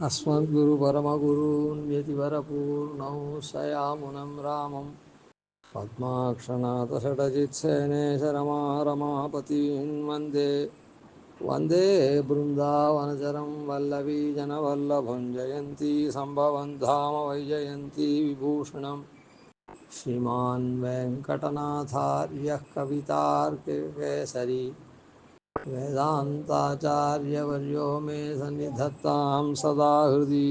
अस्मद्गुरुपरमगुरून् यतिवरपूर्णौ सयामुनं रामं पद्माक्षनाथषडजित्सेनेशरमारमापतीन् वन्दे बृन्दावनचरं वल्लवीजनवल्लभं जयन्ती सम्भवं धाम वैजयन्ती विभूषणं श्रीमान् वेङ्कटनाथार्यः कवितार्किकेसरी वेदान्ताचार्यवर्यो मे सन्निधत्तां सदा हृदि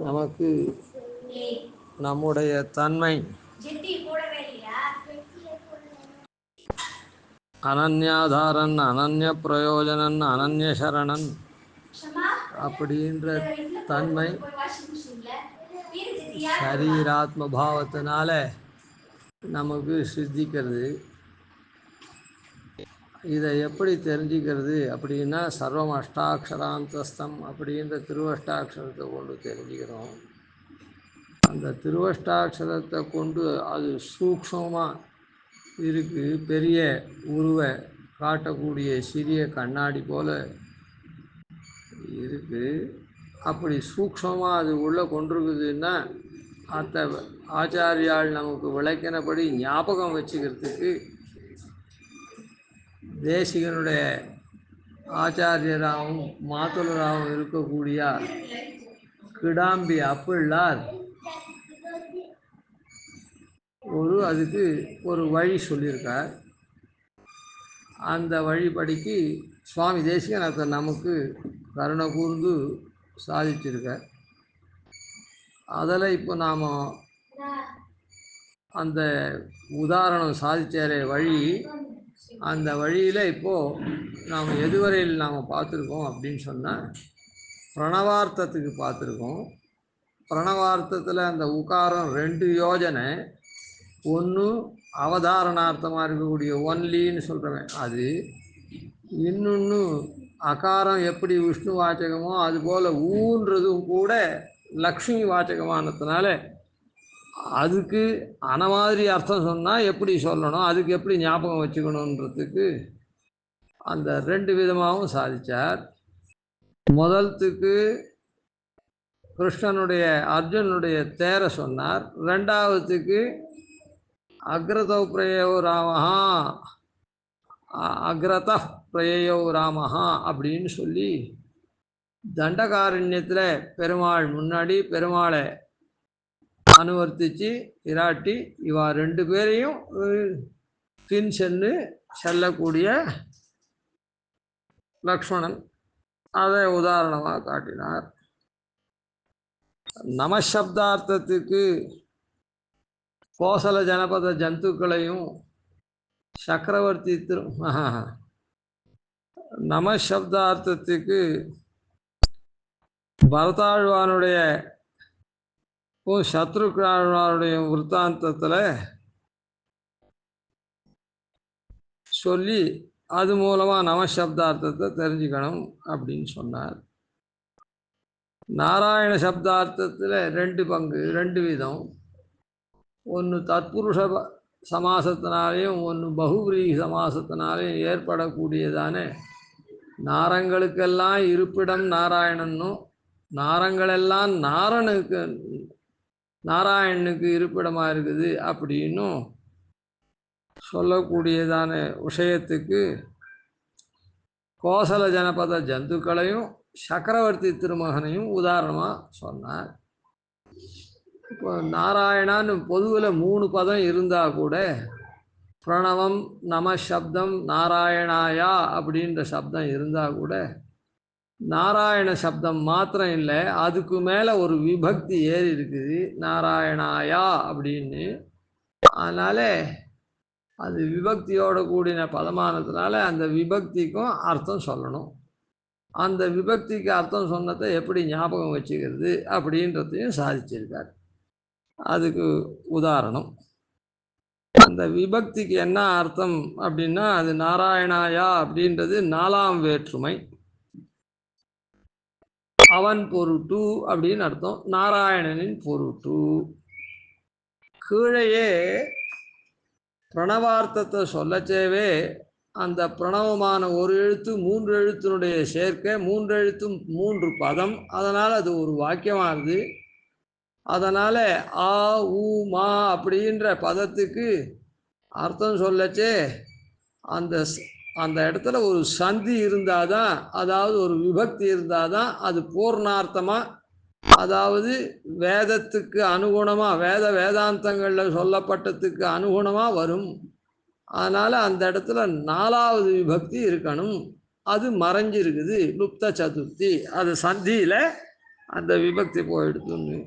நமக்கு நம்முடைய தன்மை அனன்யாதாரன் அனன்ய பிரயோஜனன் அனன்ய சரணன் அப்படின்ற தன்மை சரீராத்ம பாவத்தினால நமக்கு சித்திக்கிறது. இதை எப்படி தெரிஞ்சுக்கிறது அப்படின்னா சர்வம் அஷ்டாட்சராந்தஸ்தம் அப்படின்ற திருவஷ்டாட்சரத்தை கொண்டு தெரிஞ்சுக்கிறோம். அந்த திருவஷ்டாட்சரத்தை கொண்டு அது சூக்ஷ்மமாக இருக்குது, பெரிய உருவை காட்டக்கூடிய சிறிய கண்ணாடி போல் இருக்குது. அப்படி சூக்ஷ்மமாக அது உள்ளே கொண்டிருக்குதுன்னா அந்த ஆச்சாரியால் நமக்கு விளக்கினபடி ஞாபகம் வச்சுக்கிறதுக்கு தேசிகனுடைய ஆச்சாரியராகவும் மாத்துலராகவும் இருக்கக்கூடிய கிடாம்பி அப்பிள்ளார் அதுக்கு ஒரு வழி சொல்லியிருக்கார். அந்த வழிபடிக்கு சுவாமி தேசிகன் அதை நமக்கு கருணை கூர்ந்து சாதிச்சிருக்கார். அதில் இப்போ நாம் அந்த உதாரணம் சாதிச்சாரே வழி, அந்த வழியில் இப்போது நாம் எதுவரையில் நாம் பார்த்துருக்கோம் அப்படின்னு சொன்னால் பிரணவார்த்தத்துக்கு பார்த்துருக்கோம். பிரணவார்த்தத்தில் அந்த உகாரம் 2 யோஜனை, ஒன்று அவதாரணார்த்தமாக இருக்கக்கூடிய ஒன்லின்னு சொல்கிறவன் அது, இன்னொன்று அகாரம் எப்படி விஷ்ணு வாச்சகமோ அதுபோல் ஊன்றதும் கூட லக்ஷ்மி வாச்சகமானதுனால அதுக்கு அனமாதிரி அர்த்தம் சொன்னால் எப்படி சொல்லணும், அதுக்கு எப்படி ஞாபகம் வச்சுக்கணுன்றதுக்கு அந்த 2 விதமாகவும் சாதித்தார். முதல்த்துக்கு கிருஷ்ணனுடைய அர்ஜுனுடைய தேரை சொன்னார். 2வதுக்கு அக்ரதோ பிரயோ ராமஹா அக்ரத பிரயோ ராமஹா அப்படின்னு சொல்லி தண்டகாரண்யத்தில் பெருமாள் முன்னாடி பெருமாளை அனுவர்த்திச்சு இராட்டி இவா 2 பேரையும் பின் சென்று செல்லக்கூடிய லக்ஷ்மணன் அதை உதாரணமாக காட்டினார். நமசப்தார்த்தத்துக்கு கோசல ஜனபத ஜந்துக்களையும் சக்கரவர்த்தி நமசப்தார்த்தத்துக்கு பரதாழ்வானுடைய சத்ருகாழ்வானுடைய விற்த்தாந்தத்தில் சொல்லி அது மூலமாக நமசப்தார்த்தத்தை தெரிஞ்சுக்கணும் அப்படின்னு சொன்னார். நாராயண சப்தார்த்தத்தில் 2 பங்கு, 2 விதம். ஒன்று தத்புருஷ சமாசத்தினாலேயும் ஒன்று பகுபிரீ சமாசத்தினாலேயும் ஏற்படக்கூடியதான நாரங்களுக்கெல்லாம் இருப்பிடம் நாராயணனும் நாரங்களெல்லாம் நாராயணனுக்கு இருப்பிடமாக இருக்குது அப்படின்னும் சொல்லக்கூடியதான விஷயத்துக்கு கோசல ஜனபத ஜந்துக்களையும் சக்கரவர்த்தி திருமகனையும் உதாரணமாக சொன்னார். இப்போ நாராயணான்னு பொதுவில் 3 பதம் இருந்தால் கூட பிரணவம் நமசப்தம் நாராயணாயா அப்படின்ற சப்தம் இருந்தால் கூட நாராயண சப்தம் மாத்திரம் இல்லை, அதுக்கு மேலே ஒரு விபக்தி ஏறி இருக்குது நாராயணாயா அப்படின்னு. அதனால் அது விபக்தியோடு கூடின பதமானதுனால அந்த விபக்திக்கும் அர்த்தம் சொல்லணும். அந்த விபக்திக்கு அர்த்தம் சொன்னதை எப்படி ஞாபகம் வச்சுக்கிறது அப்படின்றதையும் சாதிச்சிருக்கார். அதுக்கு உதாரணம் அந்த விபக்திக்கு என்ன அர்த்தம் அப்படின்னா அது நாராயணாயா அப்படின்றது 4ஆம் வேற்றுமை. அவன் பொருட்டு அப்படின்னு அர்த்தம், நாராயணனின் பொருட்டு. கீழையே பிரணவார்த்தத்தை சொல்லச்சேவே அந்த பிரணவமான ஒரு எழுத்து 3 எழுத்தினுடைய சேர்க்கை, 3 எழுத்தும் 3 பதம். அதனால் அது ஒரு வாக்கியமாகுது. அதனால் ஆ ஊ மா அப்படின்ற பதத்துக்கு அர்த்தம் சொல்லச்சே அந்த அந்த இடத்துல ஒரு சந்தி இருந்தால் தான், அதாவது ஒரு விபக்தி இருந்தால் தான் அது பூர்ணார்த்தமாக, அதாவது வேதத்துக்கு அனுகுணமாக, வேதாந்தங்களில் சொல்லப்பட்டதுக்கு அனுகுணமாக வரும். அதனால் அந்த இடத்துல 4வது விபக்தி இருக்கணும். அது மறைஞ்சிருக்குது லுப்த சதுர்த்தி. அது சந்தியில் அந்த விபக்தி போயிடுதுன்னு.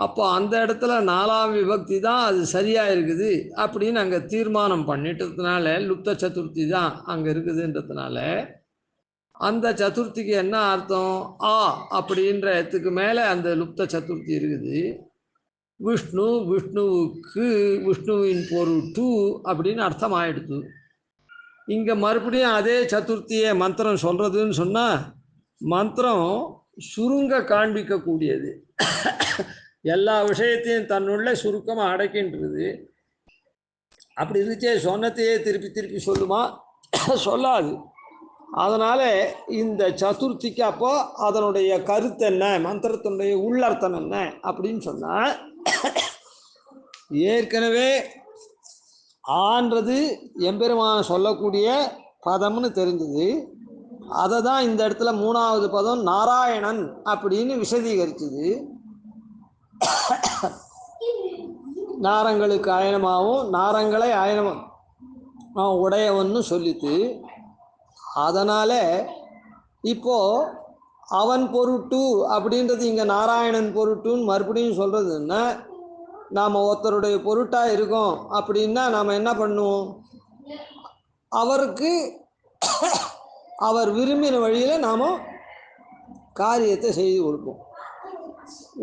அப்போ அந்த இடத்துல 4ஆம் விபக்தி தான் அது சரியாக இருக்குது அப்படின்னு அங்கே தீர்மானம் பண்ணிட்டதுனால, லுப்த சதுர்த்தி தான் அங்கே இருக்குதுன்றதுனால, அந்த சதுர்த்திக்கு என்ன அர்த்தம்? ஆ அப்படின்ற இடத்துக்கு மேலே அந்த லுப்த சதுர்த்தி இருக்குது. விஷ்ணு, விஷ்ணுவுக்கு, விஷ்ணுவின் பொருட்டு அப்படின்னு அர்த்தம் ஆயிடுது. இங்கே மறுபடியும் அதே சதுர்த்தியை மந்திரம் சொல்கிறதுன்னு சொன்னால், மந்திரம் சுருங்க காண்பிக்கக்கூடியது. எல்லா விஷயத்தையும் தன்னுள்ள சுருக்கமாக அடக்கின்றது. அப்படி இருந்துச்சே சொன்னத்தையே திருப்பி திருப்பி சொல்லுமா? சொல்லாது. அதனால் இந்த சதுர்த்திக்கு அப்போ அதனுடைய கருத்து என்ன, மந்திரத்தினுடைய உள்ளர்த்தம் என்ன அப்படின்னு சொன்னால், ஏற்கனவே ஆன்றது எம்பெருமான சொல்லக்கூடிய பதம்னு தெரிஞ்சது. அதை தான் இந்த இடத்துல 3வது பதம் நாராயணன் அப்படின்னு விசதீகரிச்சுது. நாரங்களுக்கு அயனமாகவும் நாரங்களை அயனம் உடையவன்னு சொல்லித்து. அதனால் இப்போது அவன் பொருட்டு அப்படின்றது இங்கே நாராயணன் பொருட்டுன்னு மறுபடியும் சொல்கிறதுன்னா, நாம் ஒருத்தருடைய பொருட்டாக இருக்கோம் அப்படின்னா நாம் என்ன பண்ணுவோம்? அவருக்கு அவர் விரும்பின வழியில் நாம் காரியத்தை செய்து கொடுப்போம்.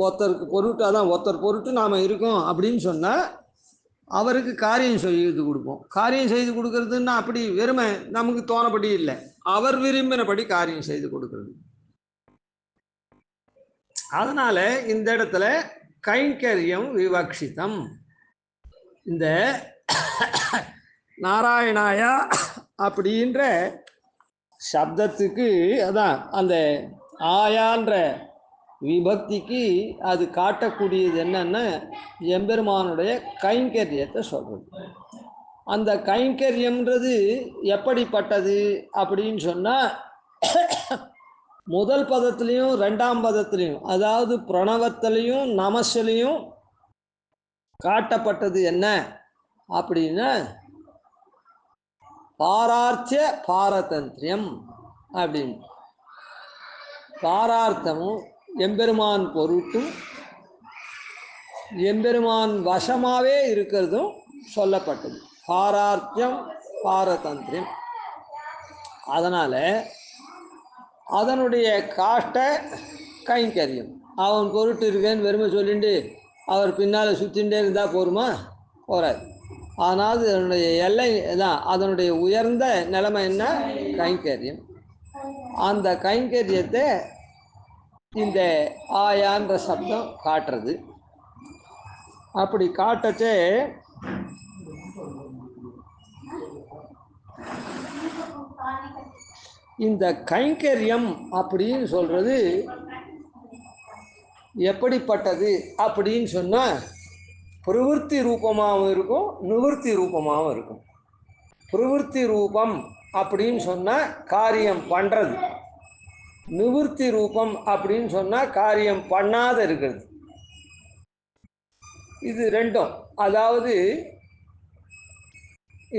ஒருத்தருக்கு பொருட்டாக தான், ஒருத்தர் பொருட்டு நாம் இருக்கோம் அப்படின்னு சொன்னால் அவருக்கு காரியம் செய்து கொடுப்போம். காரியம் செய்து கொடுக்கறதுன்னா அப்படி வெறுமை நமக்கு தோணப்படி இல்லை, அவர் விரும்பினபடி காரியம் செய்து கொடுக்கறது. அதனால் இந்த இடத்துல கைங்கரியம் விவக்ஷிதம். இந்த நாராயணாயா அப்படின்ற சப்தத்துக்கு அதான் அந்த ஆயான்ற விபக்திக்கு அது காட்டக்கூடியது என்னன்னா, எம்பெருமானுடைய கைங்கரியத்தை சொல்கிறது. அந்த கைங்கரியம்ன்றது எப்படிப்பட்டது அப்படின்னு சொன்னால், முதல் பதத்துலேயும் 2ஆம் பதத்துலேயும், அதாவது பிரணவத்திலையும் நமஸ்லையும் காட்டப்பட்டது என்ன அப்படின்னா, பாரார்த்திய பாரதந்திரியம் அப்படின்னு. பாரார்த்தமும் எம்பெருமான் பொருட்டும் எம்பெருமான் வசமாகவே இருக்கிறதும் சொல்லப்பட்டது. பாரார்த்தியம் பாரதந்திரியம். அதனால் அதனுடைய காஷ்ட கைங்கரியம். அவன் பொருட்டு இருக்கேன்னு வெறுமை சொல்லிட்டு அவர் பின்னால் சுற்றிகிட்டே இருந்தால் போருமா? போராது. ஆனால் அதனுடைய எல்லை தான், அதனுடைய உயர்ந்த நிலைமை என்ன? கைங்கரியம். அந்த கைங்கரியத்தை இந்த ஆயான்ற சப்தம் காட்டுறது. அப்படி காட்டச்சே இந்த கைங்கரியம் அப்படின்னு சொல்கிறது எப்படிப்பட்டது அப்படின்னு சொன்னால், பிரவிற்த்தி ரூபமாகவும் இருக்கும், நிவர்த்தி ரூபமாகவும் இருக்கும். பிரவிற்த்தி ரூபம் அப்படின்னு சொன்னால் காரியம் பண்ணுறது, நிவர்த்தி ரூபம் அப்படின்னு சொன்னால் காரியம் பண்ணாத இருக்கிறது. இது ரெண்டும். அதாவது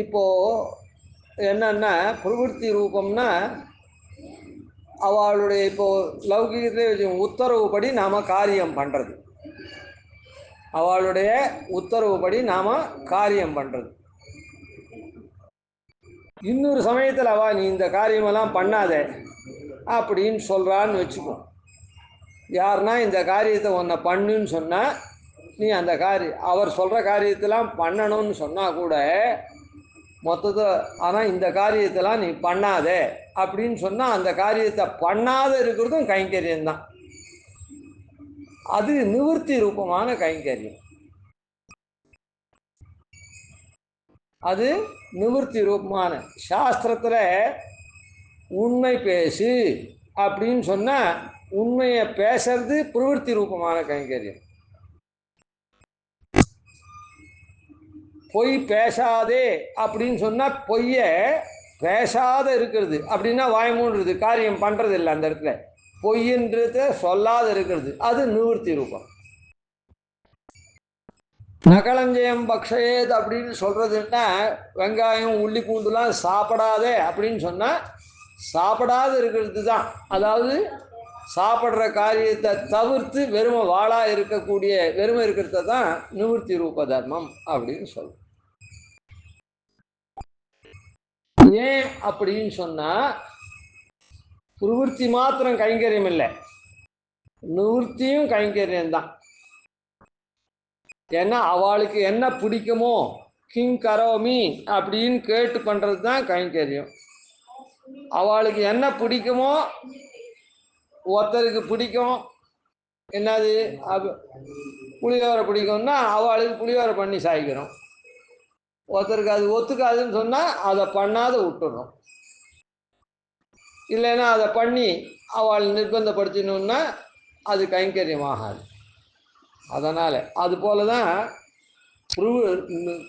இப்போது என்னன்னா, பிரவிற்த்தி ரூபம்னா அவளுடைய இப்போது லௌகிகத்திலே உத்தரவுப்படி நாம் காரியம் பண்ணுறது, அவளுடைய உத்தரவுப்படி நாம் காரியம் பண்ணுறது. இன்னொரு சமயத்தில் அவள் நீ இந்த காரியமெல்லாம் பண்ணாத அப்படின்னு சொல்கிறான்னு வச்சுப்போம். யாருன்னா இந்த காரியத்தை ஒன்றை பண்ணுன்னு சொன்னால் நீ அந்த அவர் சொல்கிற காரியத்தெல்லாம் பண்ணணும்னு சொன்னால் கூட மொத்தத்தை, ஆனால் இந்த காரியத்தெல்லாம் நீ பண்ணாத அப்படின்னு சொன்னால் அந்த காரியத்தை பண்ணாத இருக்கிறதும் கைங்கரியம்தான். அது நிவர்த்தி ரூபமான கைங்கரியம். அது நிவர்த்தி ரூபமான. சாஸ்திரத்தில் உண்மை பேசு அப்படின்னு சொன்னால் உண்மையை பேசுறது பிரவருத்தி ரூபமான கைங்கரியம். பொய் பேசாதே அப்படின்னு சொன்னால் பொய்யை பேசாத இருக்கிறது அப்படின்னா வாய்மூன்றது காரியம் பண்ணுறது இல்லை. அந்த இடத்துல பொய்ன்றத சொல்லாத இருக்கிறது அது நிவர்த்தி ரூபம். நகலஞ்சயம் பக்ஷயேத் அப்படின்னு சொல்கிறதுன்னா வெங்காயம் உள்ளி பூண்டுலாம் சாப்பிடாதே அப்படின்னு சொன்னால் சாப்பிடாத இருக்கிறது தான். அதாவது சாப்பிட்ற காரியத்தை தவிர்த்து வெறுமை வாளாக இருக்கக்கூடிய வெறுமை இருக்கிறத தான் நிவர்த்தி ரூப தர்மம் அப்படின்னு சொல்லுவோம். ஏன் அப்படின்னு சொன்னால் பிரவருத்தி மாத்திரம் கைங்கரியம் இல்லை, நிவர்த்தியும் கைங்கரியம் தான். ஏன்னா அவளுக்கு என்ன பிடிக்குமோ கிங் கரோமி அப்படின்னு கேட்டு பண்ணுறது தான் கைங்கரியம். அவளுக்கு என்ன பிடிக்குமோ, ஒருத்தருக்கு பிடிக்கும் என்னது புளியோரை பிடிக்கும்னா அவளுக்கு புளியோரை பண்ணி சாய்க்கிறோம். ஒருத்தருக்கு அது ஒத்துக்காதுன்னு சொன்னால் அதை பண்ணாத விட்டுடுறோம். இல்லைன்னா அதை பண்ணி அவள் நிர்பந்தப்படுத்தினோன்னா அது கைங்கரியமாகாது. அதனால் அது போல தான்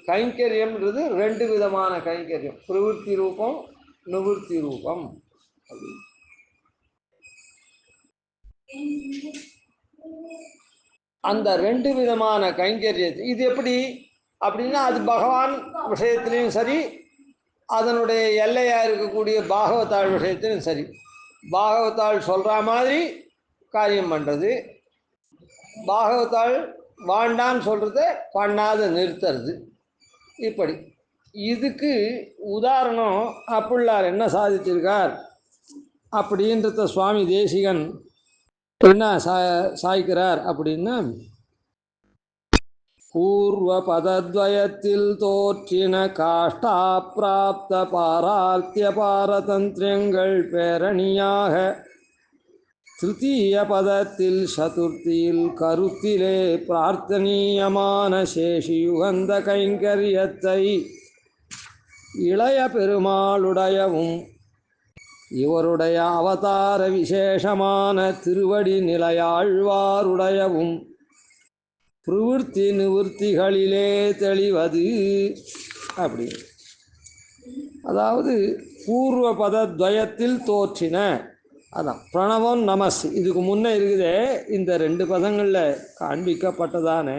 கைங்கரியம்ன்றது ரெண்டு விதமான கைங்கரியம், பிரவருத்தி ரூபம் நிவர்த்தி ரூபம். அந்த ரெண்டு விதமான கைங்கரியத்தை இது எப்படி அப்படின்னா அது பகவான் விஷயத்திலையும் சரி, அதனுடைய எல்லையாக இருக்கக்கூடிய பாகவதாள் விஷயத்திலும் சரி. பாகவதாள் சொல்கிற மாதிரி காரியம் பண்ணுறது, பாகவதாள் வாண்டான்னு சொல்கிறத பண்ணாத நிறுத்துறது. இப்படி இதுக்கு உதாரணம் அப்புள்ளார் என்ன சாதிச்சிருக்கார் அப்படின்றத சுவாமி தேசிகன் என்ன சாய்க்கிறார் அப்படின்னா, பூர்வ பதத்வயத்தில் தோற்றின காஷ்டா பிராப்த பாரார்த்திய பாரதந்திரங்கள் பேரணியாக திருத்தீய பதத்தில் சதுர்த்தியில் கருத்திலே பிரார்த்தனீயமான சேஷியுகந்த கைங்கரியத்தை இளைய பெருமாளுடையவும் இவருடைய அவதார விசேஷமான திருவடி நிலையாழ்வாருடையவும் பிரவருத்தி நிவர்த்திகளிலே தெளிவது அப்படி. அதாவது பூர்வ பதத்வயத்தில் தோற்றின, அதான் பிரணவம் நமஸ் இதுக்கு முன்னே இருக்குதே, இந்த ரெண்டு பதங்களில் காண்பிக்கப்பட்டதான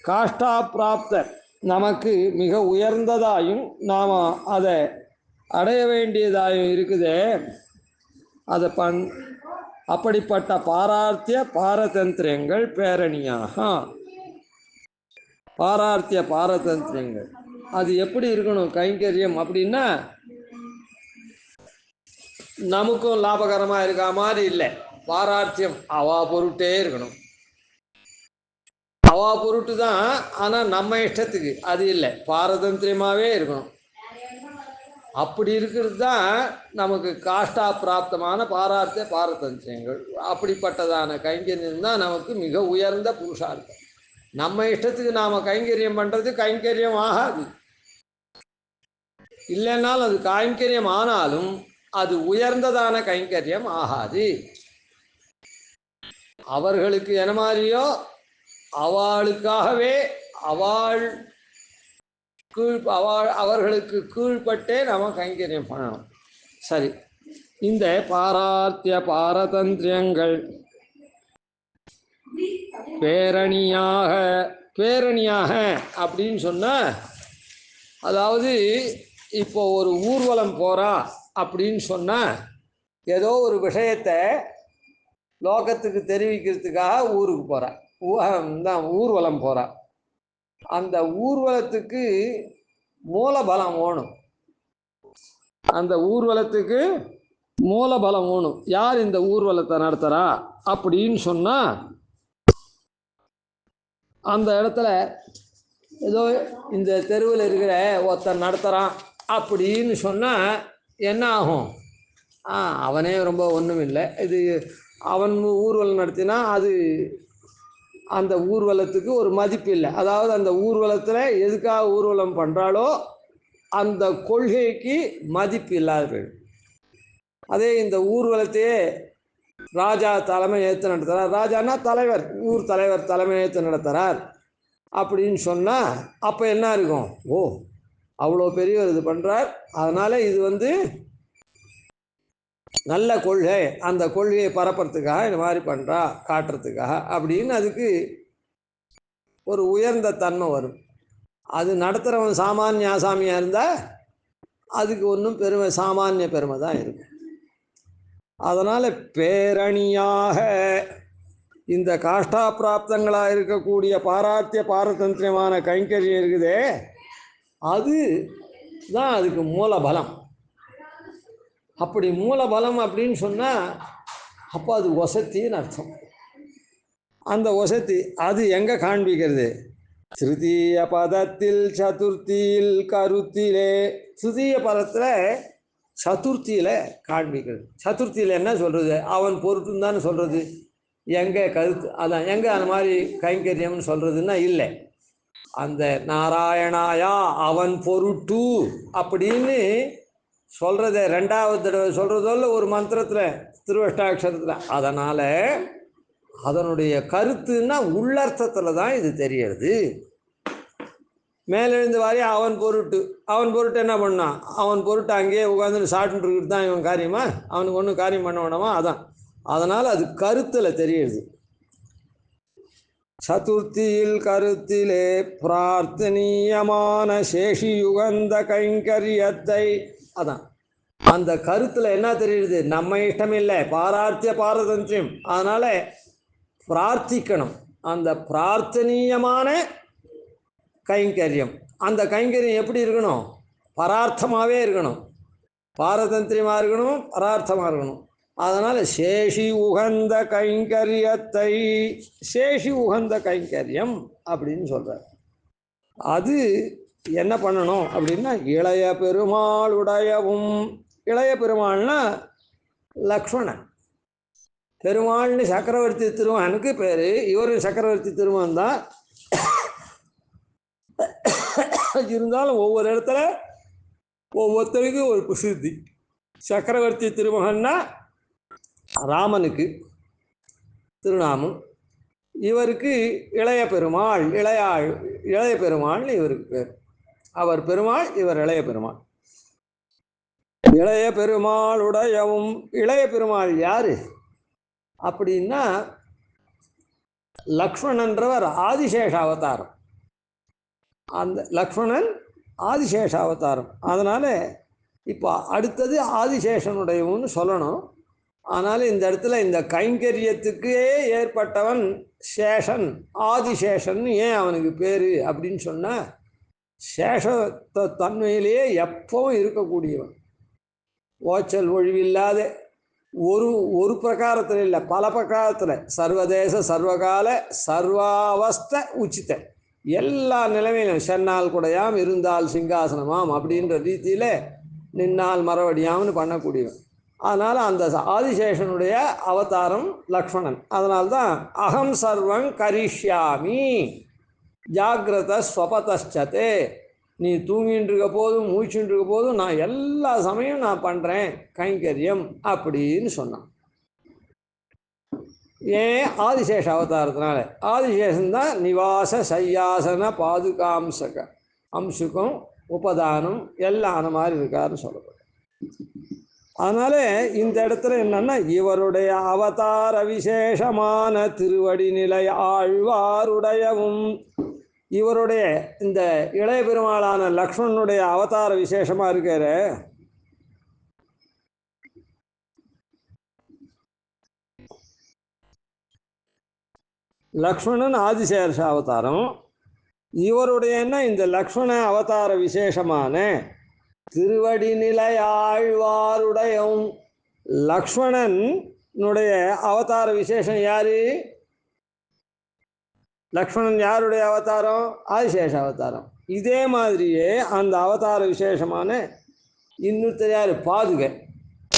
காஷ்டா பிராப்த நமக்கு மிக உயர்ந்ததாயும் நாம் அதை அடைய வேண்டியதாயும் இருக்குதே, அதை அப்படிப்பட்ட பாரார்த்திய பாரதந்திரங்கள் பேரணியாக. பாரார்த்திய பாரதந்திரங்கள் அது எப்படி இருக்கணும் கைங்கரியம் அப்படின்னா, நமக்கும் லாபகரமாக இருக்கா மாதிரி இல்லை. பாரார்த்தியம் அவா பொருட்டே இருக்கணும், அவா பொருட்டு தான். ஆனால் நம்ம இஷ்டத்துக்கு அது இல்லை, பாரதந்திரியமாகவே இருக்கணும். அப்படி இருக்கிறது தான் நமக்கு காஷ்டா பிராப்தமான பாரார்த்திய பாரதந்திரங்கள். அப்படிப்பட்டதான கைங்கரியம் தான் நமக்கு மிக உயர்ந்த புருஷார்த்தம். நம்ம இஷ்டத்துக்கு நாம் கைங்கரியம் பண்ணுறது கைங்கரியம் ஆகாது. இல்லைன்னாலும் அது கைங்கரியம் ஆனாலும் அது உயர்ந்ததான கைங்கரியம் ஆகாது. அவர்களுக்கு என்ன மாதிரியோ அவளுக்காகவே அவர்களுக்கு கீழ்பட்டே நம்ம கைங்கரியம் பண்ணணும். சரி, இந்த பாரார்த்திய பாரதந்திரங்கள் பேரணியாக அப்படின்னு சொன்ன, அதாவது இப்போ ஒரு ஊர்வலம் போகிறா அப்படின்னு சொன்னால் ஏதோ ஒரு விஷயத்தை லோகத்துக்கு தெரிவிக்கிறதுக்காக ஊருக்கு போகிறா, தான் ஊர்வலம் போகிறா. அந்த ஊர்வலத்துக்கு மூலபலம் வேணும். அந்த ஊர்வலத்துக்கு மூலபலம் வேணும். யார் இந்த ஊர்வலத்தை நடத்துகிறா அப்படின்னு சொன்னால், அந்த இடத்துல ஏதோ இந்த தெருவில் இருக்கிற ஒருத்தர் நடத்துகிறான் அப்படின்னு சொன்னால் என்ன ஆகும்? அவனே ரொம்ப ஒன்றும் இல்லை, இது அவன் ஊர்வலம் நடத்தினா அது அந்த ஊர்வலத்துக்கு ஒரு மதிப்பு இல்லை. அதாவது அந்த ஊர்வலத்தில் எதுக்காக ஊர்வலம் பண்ணுறாலோ அந்த கொள்கைக்கு மதிப்பு இல்லாத. அதே இந்த ஊர்வலத்தையே ராஜா தலைமை ஏற்று நடத்துகிறார், ராஜானா தலைவர், ஊர் தலைவர் தலைமை ஏற்று நடத்துகிறார் அப்படின்னு சொன்னால் அப்போ என்ன இருக்கும்? ஓ, அவ்வளோ பெரியவர் இது பண்ணுறார், அதனால் இது நல்ல கொள்கை, அந்த கொள்கையை பரப்புறதுக்காக இந்த மாதிரி பண்ணுறா காட்டுறதுக்காக அப்படின்னு அதுக்கு ஒரு உயர்ந்த தன்மை வரும். அது நடத்துகிறவன் சாமானிய ஆசாமியாக இருந்தால் அதுக்கு ஒன்றும் பெருமை, சாமானிய பெருமை தான் இருக்கும். அதனால் பேரணியாக இந்த காஷ்டா பிராப்தங்களாக இருக்கக்கூடிய பாராத்திய பாரதந்திரியமான கைங்கரியம் இருக்குதே, அது தான் அதுக்கு மூலபலம். அப்படி மூலபலம் அப்படின்னு சொன்னால் அப்போ அது வசத்தின்னு அர்த்தம். அந்த வசதி அது எங்கே காண்பிக்கிறது? திருத்தீய பதத்தில் சதுர்த்தியில் கருத்திலே. திருத்தீய பதத்தில் சதுர்த்தியில் காண்பிக்கிறது. சதுர்த்தியில் என்ன சொல்கிறது? அவன் பொருட்டுன்னு தானே சொல்கிறது. எங்கே கருத்து அதான் எங்கே அந்த மாதிரி கைங்கரியம்னு சொல்கிறதுன்னா இல்லை. அந்த நாராயணாயா அவன் பொருட்டு அப்படின்னு சொல்கிறத ரெண்டாவது தடவை சொல்கிறதோல்ல ஒரு மந்திரத்தில் திருவஷ்டாட்சரத்தில். அதனால் அதனுடைய கருத்துன்னா உள்ளர்த்தத்தில் தான் இது தெரியறது. மேலெழுந்து வாரி அவன் பொருட்டு, அவன் பொருட்டு என்ன பண்ணான்? அவன் பொருட்டு அங்கேயே உட்காந்துட்டு சாப்பிட்டு இருக்கிறது தான் இவன் காரியமா? அவனுக்கு ஒன்றும் காரியம் பண்ண வேணாமா? அதான், அதனால் அது கருத்தில் தெரியுது. சதுர்த்தியில் கருத்திலே பிரார்த்தனீயமான சேஷியுகந்த கைங்கரியத்தை, அதான் அந்த கருத்தில் என்ன தெரியுது? நம்ம இஷ்டம் இல்லை, பாரார்த்திய பாரதந்திரியம். அதனால் பிரார்த்திக்கணும். அந்த பிரார்த்தனீயமான கைங்கரியம், அந்த கைங்கரியம் எப்படி இருக்கணும்? பரார்த்தமாகவே இருக்கணும், பாரதந்திரியமாக இருக்கணும், பரார்த்தமாக இருக்கணும். அதனால் சேஷி உகந்த கைங்கரியத்தை, சேஷி உகந்த கைங்கரியம் அப்படின்னு சொல்கிறார். அது என்ன பண்ணணும் அப்படின்னா இளைய பெருமாளுடையவும். இளைய பெருமாள்னா லக்ஷ்மணன். பெருமாள்னு சக்கரவர்த்தி திருமகனுக்கு பேர், இவரும் சக்கரவர்த்தி திருமகன் தான். இருந்தாலும் ஒவ்வொரு இடத்துல ஒவ்வொருத்தருக்கும் ஒரு பிரசித்தி. சக்கரவர்த்தி திருமகன்னா ராமனுக்கு திருநாமம், இவருக்கு இளைய பெருமாள், இளைய பெருமாள்னு இவருக்கு பேர். அவர் பெருமாள், இவர் இளைய பெருமாள். இளைய பெருமாளுடையவும். இளைய பெருமாள் யாரு அப்படின்னா லக்ஷ்மணன்றவர் ஆதிசேஷ அவதாரம். அந்த லக்ஷ்மணன் ஆதிசேஷ அவதாரம். அதனால் இப்போ அடுத்தது ஆதிசேஷனுடையவன்னு சொல்லணும். ஆனால் இந்த இடத்துல இந்த கைங்கரியத்துக்கே ஏற்பட்டவன் சேஷன், ஆதிசேஷன். ஏன் அவனுக்கு பேர் அப்படின்னு சொன்னால் சேஷ தன்மையிலேயே எப்பவும் இருக்கக்கூடியவன், ஓச்சல் ஒழிவில்லாத, ஒரு பிரகாரத்தில் இல்லை, பல பிரகாரத்தில், சர்வதேச சர்வகால சர்வாவஸ்த உச்சித்த, எல்லா நிலைமையிலும் சென்னால் குடையாம் இருந்தால் சிங்காசனமாம் அப்படின்ற ரீதியில் நின்னால் மரவடியாம்னு பண்ணக்கூடியவன். அதனால் அந்த ஆதிசேஷனுடைய அவதாரம் லக்ஷ்மணன். அதனால்தான் அகம் சர்வம் கரிஷ்யாமி ஜாகிரத ஸ்வபதச்சதே, நீ தூங்கின்னு இருக்க போதும் மூச்சுன்னு இருக்க போதும் நான் எல்லா சமயம் நான் பண்ணுறேன் கைங்கரியம் அப்படின்னு சொன்னான். ஏன்? ஆதிசேஷ அவதாரத்தினால. ஆதிசேஷன் தான் நிவாச சையாசன பாதுகாம்சக அம்சுகம் உபதானம் எல்லாம் அந்த மாதிரி இருக்காருன்னு சொல்லப்படும். அதனால இந்த இடத்துல என்னன்னா இவருடைய அவதார விசேஷமான திருவடி நிலை ஆழ்வாருடையவும். இவருடைய இந்த இளைய பெருமாளான லக்ஷ்மணனுடைய அவதார விசேஷமாக இருக்கிற லக்ஷ்மணன் ஆதிசேஷ அவதாரம். இவருடைய என்ன இந்த லக்ஷ்மண அவதார விசேஷமான திருவடி நிலை ஆழ்வாருடையவும். லக்ஷ்மணனுடைய அவதார விசேஷம் யாரு? லக்ஷ்மணன் யாருடைய அவதாரம்? ஆதிசேஷ அவதாரம். இதே மாதிரியே அந்த அவதார விசேஷமான இன்னொருத்தர் யார்? பாதுகை.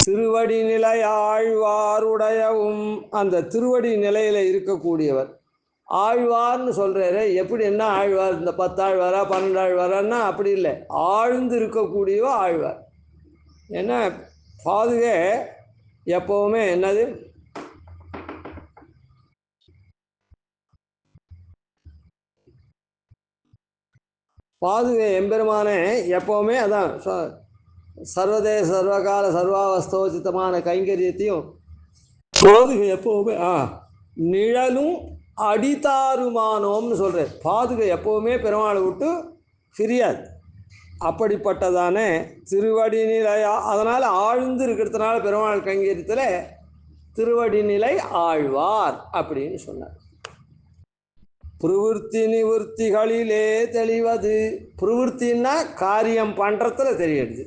திருவடி நிலை ஆழ்வாருடையவும், அந்த திருவடி நிலையில் இருக்கக்கூடியவர். ஆழ்வார்னு சொல்கிறாரு. எப்படி என்ன ஆழ்வார்? இந்த 10 ஆழ்வாரா 12 ஆழ்வாரான்னா அப்படி இல்லை, ஆழ்ந்து இருக்கக்கூடியவோ ஆழ்வார். ஏன்னா பாதுகை எப்போவுமே என்னது, பாதுகை எம்பெருமானே எப்போவுமே அதான் சர்வதேச சர்வகால சர்வாவஸ்தோசித்தமான கைங்கரியத்தையும் பாதுகை எப்போவுமே நிழலும் அடித்தாருமானோம்னு சொல்கிறார். பாதுகை எப்போவுமே பெருமாளை விட்டு பிரியாது. அப்படிப்பட்டதான திருவடி நிலை. அதனால் ஆழ்ந்து இருக்கிறதுனால பெருமாள் கைங்கரியத்தில் திருவடி நிலை ஆழ்வார் அப்படின்னு சொன்னார். பிரவருத்தி நிவர்த்திகளிலே தெளிவது. பிரவருத்தின்னா காரியம் பண்ணுறதுல தெரியுது,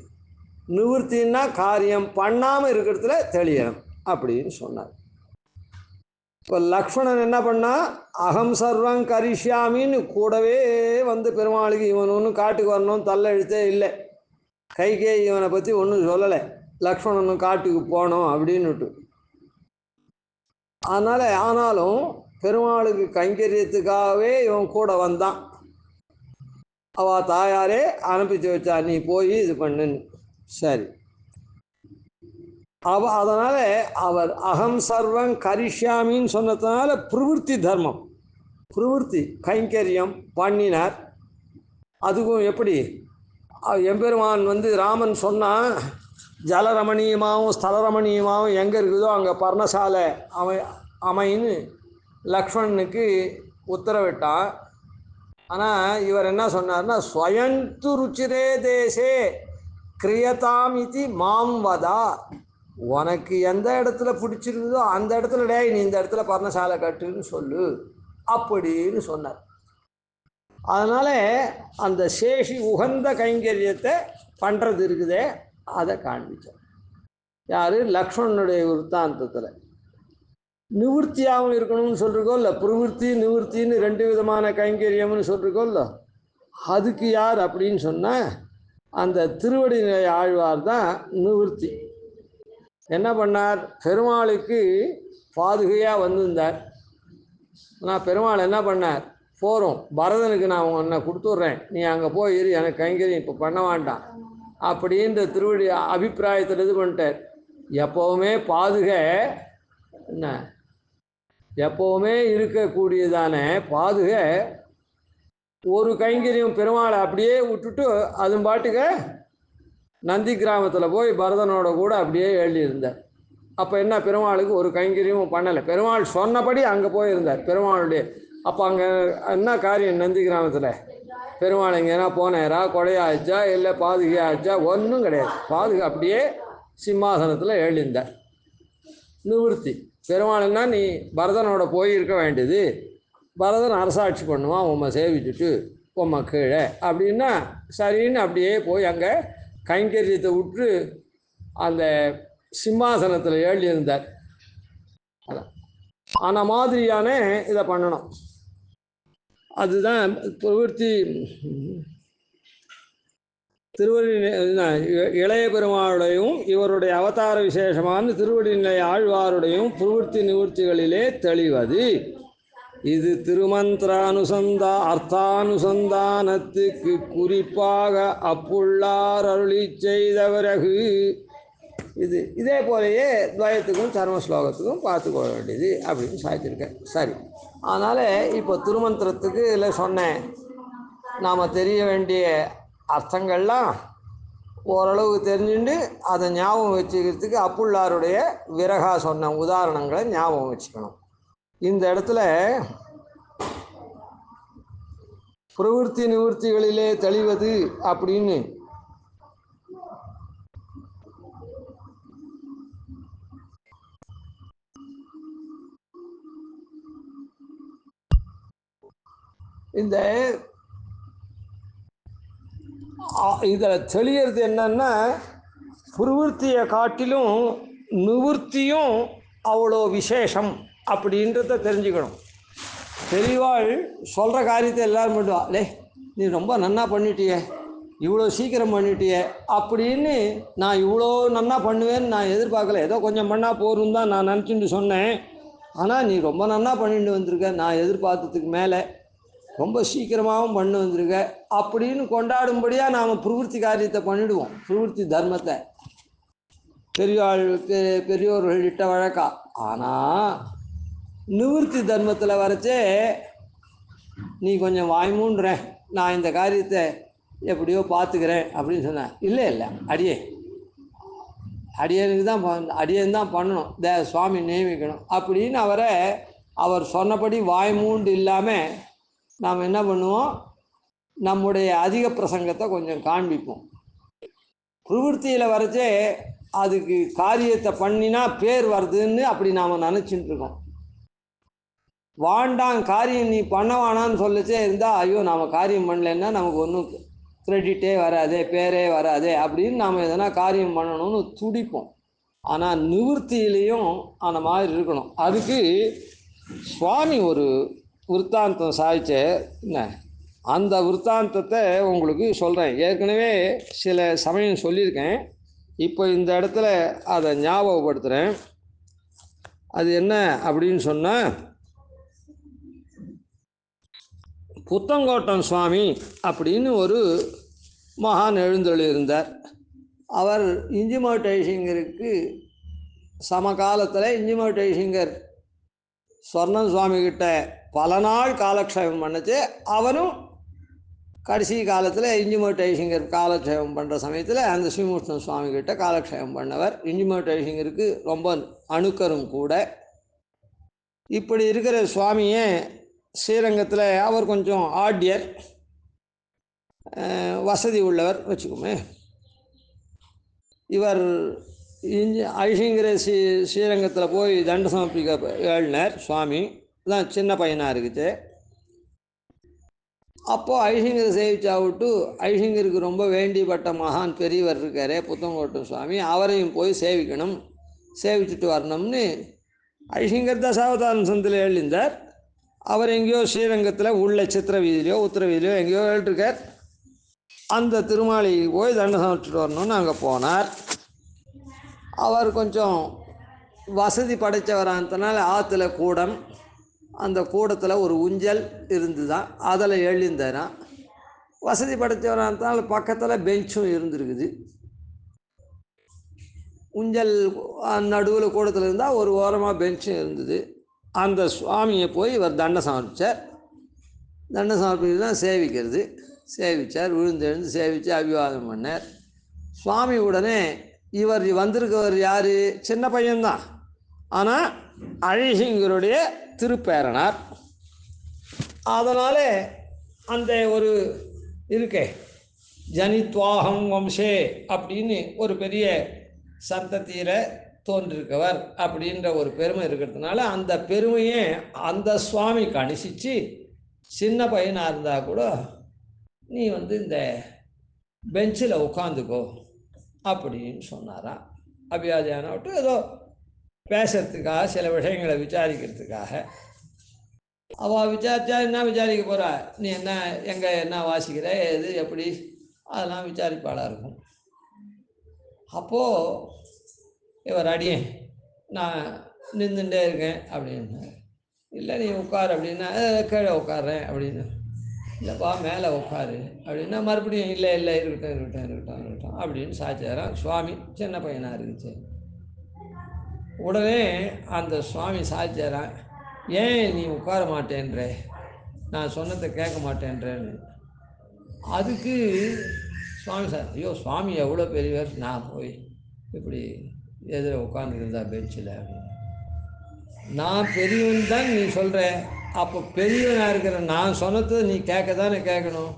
நிவர்த்தின்னா காரியம் பண்ணாமல் இருக்கிறதுல தெளியணும் அப்படின்னு சொன்னார். இப்போ லக்ஷ்மணன் என்ன பண்ணால் அகம் சர்வம் கரிஷ்யாமின்னு கூடவே வந்து பெருமாளுக்கு இவன் ஒன்றும் காட்டுக்கு வரணும் தள்ள எழுத்தே இல்லை. கைகே இவனை பற்றி ஒன்றும் சொல்லலை, லக்ஷ்மணனும் காட்டுக்கு போனோம் அப்படின்னுட்டு. அதனால் ஆனாலும் பெருமாளுக்கு கைங்கரியத்துக்காகவே இவன் கூட வந்தான். அவள் தாயாரே அனுப்பிச்சு வச்சா, நீ போய் இது பண்ணுன்னு. சரி, அதனால் அவர் அகம் சர்வம் கரிஷ்யாமின்னு சொன்னதுனால பிரவருத்தி தர்மம், பிரவருத்தி கைங்கரியம் பண்ணினார். அதுக்கும் எப்படி எம்பெருமான் வந்து ராமன் சொன்னான், ஜலரமணீயமாகவும் ஸ்தலரமணீயமாகவும் எங்கே இருக்குதோ அங்கே பர்ணசாலை அமைன்னு லக்ஷ்மணனுக்கு உத்தரவிட்டான். ஆனால் இவர் என்ன சொன்னார்னா, ஸ்வயந்து ருச்சிரே தேசே கிரியதாம் இது மாம் வதா. உனக்கு எந்த இடத்துல பிடிச்சிருக்குதோ அந்த இடத்துல டேய் நீ இந்த இடத்துல பர்ணசாலை கட்டுன்னு சொல்லு அப்படின்னு சொன்னார். அதனால் அந்த சேஷி உகந்த கைங்கரியத்தை பண்ணுறது இருக்குதே அதை காண்பிச்சார். யார்? லக்ஷ்மணனுடைய விருத்தாந்தத்தில். நிவர்த்தியாகவும் இருக்கணும்னு சொல்லிருக்கோ இல்லை, பிரவருத்தி நிவர்த்தின்னு 2 விதமான கைங்கரியம்னு சொல்லிருக்கோ இல்லை, அதுக்கு யார் அப்படின்னு சொன்னால் அந்த திருவடி நிலை ஆழ்வார் தான் நிவர்த்தி. என்ன பண்ணார்? பெருமாளுக்கு பாதுகையாக வந்திருந்தார். ஆனால் பெருமாள் என்ன பண்ணார்? போகிறோம், பரதனுக்கு நான் உன்னை கொடுத்துட்றேன், நீ அங்கே போய் இரு, எனக்கு கைங்கரியம் இப்போ பண்ண வேண்டாம் அப்படின்ற திருவடி அபிப்பிராயத்தில் இது பண்ணிட்டார். எப்போவுமே பாதுகை என்ன எப்போவுமே இருக்கக்கூடியதான பாதுகை ஒரு கைங்கரியம் பெருமாளை அப்படியே விட்டுட்டு அது பாட்டுக்க நந்தி கிராமத்தில் போய் பரதனோட கூட அப்படியே எழுதியிருந்தார். அப்போ என்ன, பெருமாளுக்கு ஒரு கைங்கரியமும் பண்ணலை. பெருமாள் சொன்னபடி அங்கே போயிருந்தார் பெருமாளுடைய. அப்போ அங்கே என்ன காரியம்? நந்தி கிராமத்தில் பெருமாள் எங்கேனா போனேரா, கொடையாச்சா இல்லை பாதுகை ஆச்சா? ஒன்றும் கிடையாது. பாதுகை அப்படியே சிம்மாசனத்தில் எழுதியிருந்தார். நிவர்த்தி பெருமாள்னா நீ பரதனோட போயிருக்க வேண்டியது, பரதன் அரசாட்சி பண்ணுவான் உம்மை சேவிச்சுட்டு உம்மை கீழே அப்படின்னா சரின்னு அப்படியே போய் அங்கே கைங்கரியத்தை விட்டு அந்த சிம்மாசனத்தில் எழுதியிருந்தார். அதான் அந்த மாதிரியான இதை பண்ணணும். அதுதான் பிரவருத்தி. திருவடி இளைய பெருமாளுடையும் இவருடைய அவதார விசேஷமான திருவடி நிலை ஆழ்வாருடையும் பிரவருத்தி நிவர்த்திகளிலே தெளிவது. இது திருமந்திர அர்த்தானுசந்தானத்துக்கு குறிப்பாக அப்புள்ளார் அருளி செய்த பிறகு இது இதே போலேயே துவயத்துக்கும் சர்ம ஸ்லோகத்துக்கும் பார்த்துக்கொள்ள வேண்டியது அப்படின்னு சாய்த்திருக்கேன். சரி, அதனால் இப்போ திருமந்திரத்துக்கு இல்லை சொன்னேன், நாம் தெரிய வேண்டிய அர்த்தங்கள்லாம் ஓரளவு தெரிஞ்சுட்டு அதை ஞாபகம் வச்சுக்கிறதுக்கு அப்புள்ளாருடைய விரகா சொன்ன உதாரணங்களை ஞாபகம் வச்சுக்கணும். இந்த இடத்துல பிரவருத்தி நிவர்த்திகளிலே தெளிவது அப்படின்னு இந்த இதில் தெளியறது என்னன்னா, பிரவருத்தியை காட்டிலும் நிவர்த்தியும் அவ்வளோ விசேஷம் அப்படின்றத தெரிஞ்சுக்கணும். பெரியவாள் சொல்கிற காரியத்தை எல்லோரும் பண்ணுவா, லே நீ ரொம்ப நன்னா பண்ணிட்டியே, இவ்வளோ சீக்கிரம் பண்ணிட்டியே அப்படின்னு. நான் இவ்வளோ நன்னா பண்ணுவேன்னு நான் எதிர்பார்க்கல, ஏதோ கொஞ்சம் பண்ணால் போரும் தான் நான் நினச்சிட்டு சொன்னேன். ஆனால் நீ ரொம்ப நன்னா பண்ணிட்டு வந்திருக்க, நான் எதிர்பார்த்ததுக்கு மேலே ரொம்ப சீக்கிரமாகவும் பண்ணி வந்திருக்க அப்படின்னு கொண்டாடும்படியாக நாம் பிரவருத்தி காரியத்தை பண்ணிவிடுவோம். பிரவருத்தி தர்மத்தை பெரியோர்கள் இட்ட வழக்கா. ஆனால் நிவர்த்தி தர்மத்தில் வரைச்சே நீ கொஞ்சம் வாய்மூன்ற, நான் இந்த காரியத்தை எப்படியோ பார்த்துக்கிறேன் அப்படின்னு சொன்னேன். இல்லை இல்லை, அடியனுக்கு தான் அடியன் தான் பண்ணணும், சுவாமி நியமிக்கணும் அப்படின்னு அவர் சொன்னபடி வாய்மூண்டு இல்லாமல் நாம் என்ன பண்ணுவோம், நம்முடைய அதிக பிரசங்கத்தை கொஞ்சம் காண்பிப்போம். பிரவருத்தியில் வரைச்சே அதுக்கு காரியத்தை பண்ணினா பேர் வருதுன்னு அப்படி நாம் நினச்சிட்டு இருக்கோம். வாண்டாம் காரியம் நீ பண்ண வேணான்னு சொல்லச்சே இருந்தால், ஐயோ நாம் காரியம் பண்ணலைன்னா நமக்கு ஒன்றும் கிரெடிட்டே வராதே, பேரே வராதே அப்படின்னு நாம் எதனா காரியம் பண்ணணும்னு துடிப்போம். ஆனால் நிவர்த்தியிலையும் அந்த மாதிரி இருக்கணும். அதுக்கு சுவாமி ஒரு விற்த்தாந்தம் சாய்ச்ச என்ன, அந்த விற்த்தாந்தத்தை உங்களுக்கு சொல்கிறேன். ஏற்கனவே சில சமயம் சொல்லியிருக்கேன், இப்போ இந்த இடத்துல அதை ஞாபகப்படுத்துகிறேன். அது என்ன அப்படின்னு சொன்னால், புத்தங்கோட்டம் சுவாமி அப்படின்னு ஒரு மகான் எழுந்தொழியிருந்தார். அவர் இஞ்சிமோட் ஐசிங்கருக்கு சமகாலத்தில் இஞ்சிமோட் ஐசிங்கர் ஸ்வர்ணம் சுவாமிகிட்ட பல நாள் காலக்ஷேபம் பண்ணுச்சு. அவரும் கடைசி காலத்தில் இஞ்சிமோட் ஐசிங்கர் காலக்ஷேபம் பண்ணுற சமயத்தில் அந்த ஸ்ரீமுஷ்ண சுவாமிகிட்ட காலக்ஷேபம் பண்ணவர். இஞ்சிமோட் ஐசிங்கருக்கு ரொம்ப அணுக்கரும் கூட. இப்படி இருக்கிற சுவாமியே ஸ்ரீரங்கத்தில் அவர் கொஞ்சம் ஆட்யர், வசதி உள்ளவர் வச்சுக்கோமே. இவர் ஐசிங்கர ஸ்ரீரங்கத்தில் போய் தண்ட சமர்ப்பிக்க ஏழினார். சுவாமி தான் சின்ன பையனாக இருக்குது. அப்போது ஐசிங்கரை சேவிச்சா விட்டு, ஐசிங்கருக்கு ரொம்ப வேண்டிப்பட்ட மகான் பெரியவர் இருக்கார் புத்தங்கோட்டம் சுவாமி, அவரையும் போய் சேவிக்கணும், சேவிச்சுட்டு வரணும்னு ஐசிங்கர் தசாவதாரம் சந்தில் எழுந்தார். அவர் எங்கேயோ ஸ்ரீரங்கத்தில் உள்ள சித்திர வீதியிலையோ உத்திர வீதியிலையோ எங்கேயோ எழுதிருக்கார். அந்த திருமாளிகைக்கு போய் தண்டம் சமைச்சிட்டு வரணும்னு அங்கே போனார். அவர் கொஞ்சம் வசதி படைத்தவரானதுனால ஆற்றுல கூடம், அந்த கூடத்தில் ஒரு ஊஞ்சல் இருந்து தான் அதில் எழுந்தாராம். வசதி படைத்தவரானதுனால பக்கத்தில் பெஞ்சும் இருந்துருக்குது. ஊஞ்சல் நடுவில் கூடத்தில் இருந்தால் ஒரு ஓரமாக பெஞ்சும் இருந்தது. அந்த சுவாமியை போய் இவர் தண்டம் சமர்ப்பித்தார். தண்டம் சமர்ப்பிக்கிறது தான் சேவிக்கிறது. சேவித்தார், விழுந்தெழுந்து சேவித்து அபிவாதம் பண்ணார். சுவாமி உடனே இவர் வந்திருக்கவர் யார், சின்ன பையன்தான், ஆனால் ஐசிங்கருடைய திருப்பேரனார். அதனால் அந்த ஒரு இருக்கே ஜனித்வாகம் வம்சே அப்படின்னு ஒரு பெரிய சந்ததியில் தோன்றிருக்கவர் அப்படின்ற ஒரு பெருமை இருக்கிறதுனால அந்த பெருமையை அந்த சுவாமி கணிசித்து, சின்ன பையனாக இருந்தால் கூட நீ இந்த பெஞ்சில் உட்காந்துக்கோ அப்படின்னு சொன்னாராம். அபியாதியான விட்டு ஏதோ பேசுறதுக்காக, சில விஷயங்களை விசாரிக்கிறதுக்காக. அவள் விசாரித்தா என்ன விசாரிக்க போகிறா, நீ என்ன எங்கே என்ன வாசிக்கிற எது எப்படி அதெல்லாம் விசாரிப்பாளாக இருக்கும். அப்போது இவர் அடியேன் நான் நின்றுட்டே இருக்கேன் அப்படின்னு, இல்லை நீ உட்கார் அப்படின்னா கீழே உட்கார்றேன் அப்படின்னு, இல்லைப்பா மேலே உட்காரு அப்படின்னா மறுபடியும் இல்லை இல்லை இருக்கட்டும் இருக்கட்டும் இருக்கட்டும் இருக்கட்டும் அப்படின்னு சாச்சாராம். சுவாமி சின்ன பையனாக இருந்துச்சு. உடனே அந்த சுவாமி சாச்சாராம், ஏன் நீ உட்கார மாட்டேன்ற, நான் சொன்னதை கேட்க மாட்டேன்றேன்னு. அதுக்கு சுவாமி சார், ஐயோ சுவாமி எவ்வளோ பெரியவர், நான் போய் இப்படி எதில் உட்காந்துருந்தா பெஞ்சில் அப்படின்னு. நான் பெரியவன் தான் நீ சொல்கிற, அப்போ பெரியவனாக இருக்கிற நான் சொன்னதை நீ கேட்க தானே கேட்கணும்.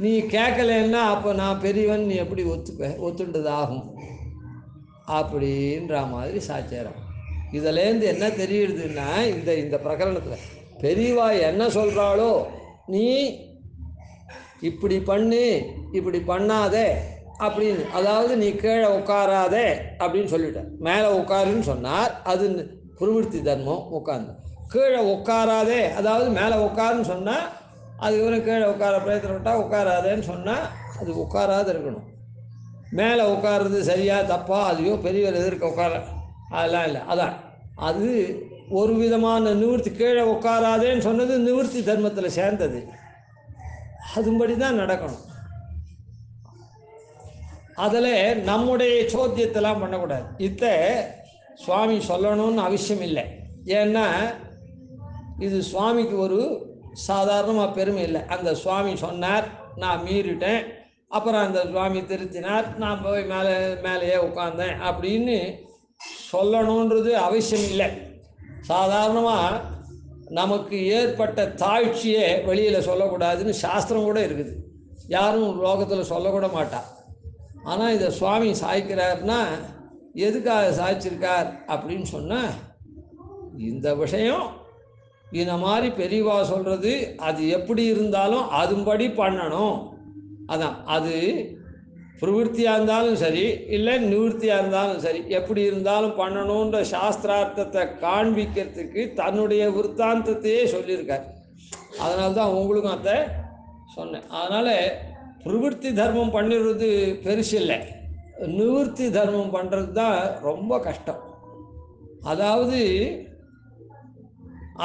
நீ கேட்கலன்னா அப்போ நான் பெரியவன் நீ எப்படி ஒத்துண்டது ஆகும் அப்படின்ற மாதிரி சாச்சாரம். இதிலேருந்து என்ன தெரியுதுன்னா, இந்த பிரகரணத்தில் பெரியவா என்ன சொல்கிறாளோ, நீ இப்படி பண்ணு இப்படி பண்ணாதே அப்படின்னு, அதாவது நீ கீழே உட்காராதே அப்படின்னு சொல்லிட்டேன். மேலே உட்காருன்னு சொன்னார், அது பிரவருத்தி தர்மம். உட்காந்து கீழே உட்காராதே, அதாவது மேலே உட்காருன்னு சொன்னால் அதுக்கப்புறம் கீழே உட்கார பிரயத்தனம் விட்டால் உட்காராதேன்னு சொன்னால் அது உட்காராது இருக்கணும். மேலே உட்காருறது சரியா தப்பா, அதையோ பெரியவர் எதிர்க்க உட்கார அதெல்லாம் இல்லை. அதான் அது ஒரு விதமான நிவர்த்தி, கீழே உட்காராதேன்னு சொன்னது நிவர்த்தி தர்மத்தில் சேர்ந்தது. அதுபடி தான் நடக்கணும். அதில் நம்முடைய சோத்தியத்தெல்லாம் பண்ணக்கூடாது. சுவாமி சொல்லணும்னு அவசியம் இல்லை. ஏன்னா இது சுவாமிக்கு ஒரு சாதாரணமாக பெருமை இல்லை. அந்த சுவாமி சொன்னார், நான் மீறிட்டேன், அப்புறம் அந்த சுவாமி திருத்தினார், நான் போய் மேலேயே உட்காந்தேன் அப்படின்னு சொல்லணுன்றது அவசியம் இல்லை. சாதாரணமாக நமக்கு ஏற்பட்ட தாழ்ச்சியை வெளியில் சொல்லக்கூடாதுன்னு சாஸ்திரம் கூட இருக்குது. யாரும் லோகத்தில் சொல்லக்கூட மாட்டா. ஆனால் இதை சுவாமி சாய்க்கிறார்னா எதுக்காக சாய்ச்சிருக்கார் அப்படின்னு சொன்னால், இந்த விஷயம் இந்த மாதிரி பெரியவா சொல்கிறது அது எப்படி இருந்தாலும் அதுபடி பண்ணணும். அதான் அது பிரவருத்தியாக இருந்தாலும் சரி, இல்லை நிவர்த்தியாக இருந்தாலும் சரி, எப்படி இருந்தாலும் பண்ணணுன்ற சாஸ்திரார்த்தத்தை காண்பிக்கிறதுக்கு தன்னுடைய விற்த்தாந்தத்தையே சொல்லியிருக்கார். அதனால தான் உங்களுக்கும் அதை சொன்னேன். அதனால் பிரவருத்தி தர்மம் பண்ணிடுறது பெருசு இல்லை, நிவர்த்தி தர்மம் பண்ணுறது தான் ரொம்ப கஷ்டம். அதாவது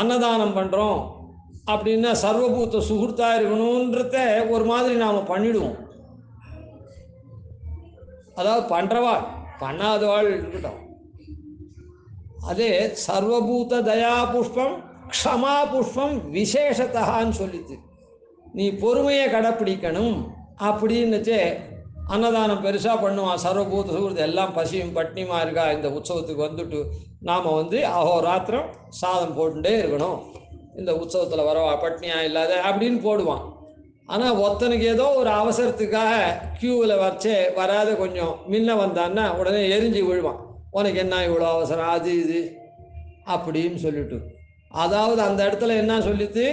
அன்னதானம் பண்ணுறோம் அப்படின்னா சர்வபூத்த சுகுர்த்தாக இருக்கணுன்றத ஒரு மாதிரி நாம் பண்ணிடுவோம். அதாவது பண்ணுறவாள் பண்ணாதவாள் இருக்கட்டும். அதே சர்வபூத தயா புஷ்பம் க்ஷமா புஷ்பம் விசேஷத்தான்னு சொல்லிச்சு. நீ பொறுமையை கடைப்பிடிக்கணும் அப்படின்னுச்சே அன்னதானம் பெருசாக பண்ணுவான். சர்வபூத சுகுர்த்தி எல்லாம் பசியும் பட்னியுமா இருக்கா, இந்த உற்சவத்துக்கு வந்துட்டு நாம் அஹோராத்திரம் சாதம் போட்டுட்டே இருக்கணும், இந்த உற்சவத்தில் வரவா பட்னியாக இல்லாத அப்படின்னு போடுவான். ஆனால் ஒருத்தனுக்கு ஏதோ ஒரு அவசரத்துக்காக க்யூவில் வராத கொஞ்சம் முன்ன வந்தான்னா உடனே எரிஞ்சு விழுவான். உனக்கு என்ன இவ்வளோ அவசரம், அது இது அப்படின்னு சொல்லிட்டு. அதாவது அந்த இடத்துல என்ன சொல்லிட்டு,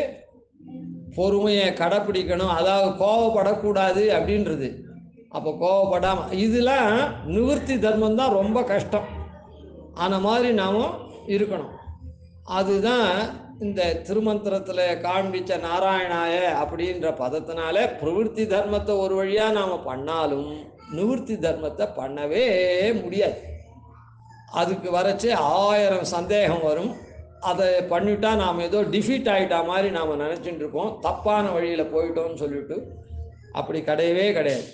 பொறுமையை கடைப்பிடிக்கணும், அதாவது கோவப்படக்கூடாது அப்படின்றது. அப்போ கோவப்படாமல் இதெல்லாம் நிவர்த்தி தர்மம் தான் ரொம்ப கஷ்டம். அந்த மாதிரி நாம் இருக்கணும். அதுதான் இந்த திருமந்திரத்தில் காண்பிச்ச நாராயணாய அப்படின்ற பதத்தினால பிரவருத்தி தர்மத்தை ஒரு வழியாக நாம் பண்ணாலும் நிவர்த்தி தர்மத்தை பண்ணவே முடியாது. அதுக்கு வரைச்சி 1000 சந்தேகம் வரும். அதை பண்ணிட்டா நாம் ஏதோ டிஃபீட் ஆகிட்டா மாதிரி நாம் நினச்சிட்டு இருக்கோம், தப்பான வழியில் போயிட்டோம்னு சொல்லிட்டு. அப்படி கிடையவே கிடையாது.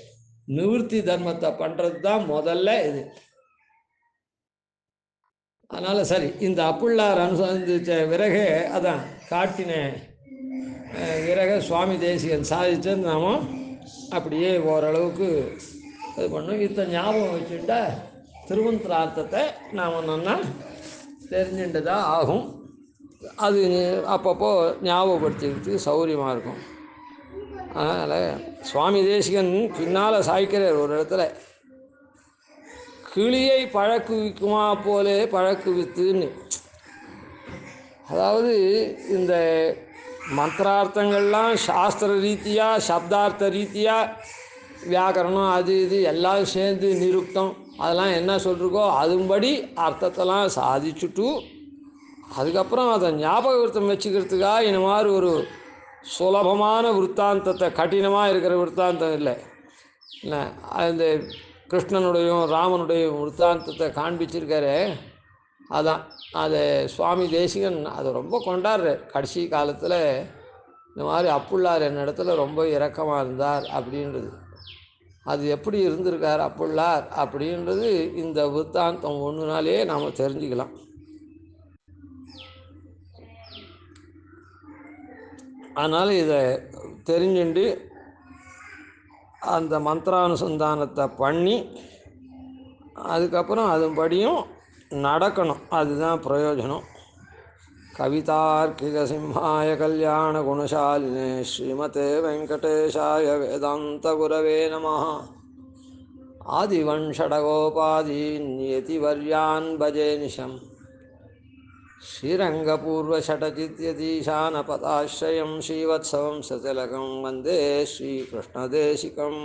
நிவர்த்தி தர்மத்தை பண்ணுறது தான் முதல்ல இது. அதனால் சரி, இந்த அப்புள்ளார் அனுசந்தித்த விறகே அதான் காட்டின விறக சுவாமி தேசிகன் சாதிச்சது நாம் அப்படியே ஓரளவுக்கு இது பண்ணோம். இதை ஞாபகம் வச்சுட்டா திருமந்திரார்த்தத்தை நாம் நல்லா தெரிஞ்சுட்டு தான் ஆகும். அது அப்பப்போ ஞாபகப்படுத்திக்கிறதுக்கு சௌகரியமாக இருக்கும். அதனால் சுவாமி தேசிகன் பின்னால் சாய்க்கிறார் ஒரு இடத்துல, கிளியை பழக்குவிக்குமா போலே பழக்குவித்துன்னு. அதாவது இந்த மந்திரார்த்தங்கள்லாம் சாஸ்திர ரீதியாக சப்தார்த்த ரீதியாக வியாக்கரணம் அது இது எல்லாம் சேர்ந்து நிருக்தம் அதெல்லாம் என்ன சொல்லிருக்கோ அதுபடி அர்த்தத்தெல்லாம் சாதிச்சுட்டு அதுக்கப்புறம் அதை ஞாபகவர்த்தம் வச்சுக்கிறதுக்காக இந்த மாதிரி ஒரு சுலபமான விற்த்தாந்தத்தை, கடினமாக இருக்கிற விற்த்தாந்தம் இல்லை, அந்த கிருஷ்ணனுடையும் ராமனுடையும் விற்த்தாந்தத்தை காண்பிச்சிருக்காரு. அதான் அதை சுவாமி தேசிகன் அதை ரொம்ப கொண்டாடுறார். கடைசி காலத்தில் இந்த மாதிரி அப்புள்ளார் என்னிடத்துல ரொம்ப இரக்கமாக இருந்தார் அப்படின்றது. அது எப்படி இருந்திருக்கார் அப்புள்ளார் அப்படின்றது இந்த விற்த்தாந்தம் ஒன்றுனாலே நாம் தெரிஞ்சுக்கலாம். அதனால் இதை தெரிஞ்சுண்டு அந்த மந்திரானுசந்தானத்தை பண்ணி அதுக்கப்புறம் அதுபடியும் நடக்கணும். அதுதான் பிரயோஜனம். கவிதார்க்கிக சிம்ஹாய கல்யாண குணசாலினே ஸ்ரீமதே வெங்கடேஷாய வேதாந்த குரவே நமः. ஆதிவன்ஷடகோபாதீன் யதிவர்யான் பஜே நிஷம் ஸ்ரீரங்கபூர்வஷடஜித்யதீశాனபதாஸ்ரயம் ஸ்ரீவத்சவம் சதிலகம் வந்தே ஸ்ரீகிருஷ்ணதேசிகம்.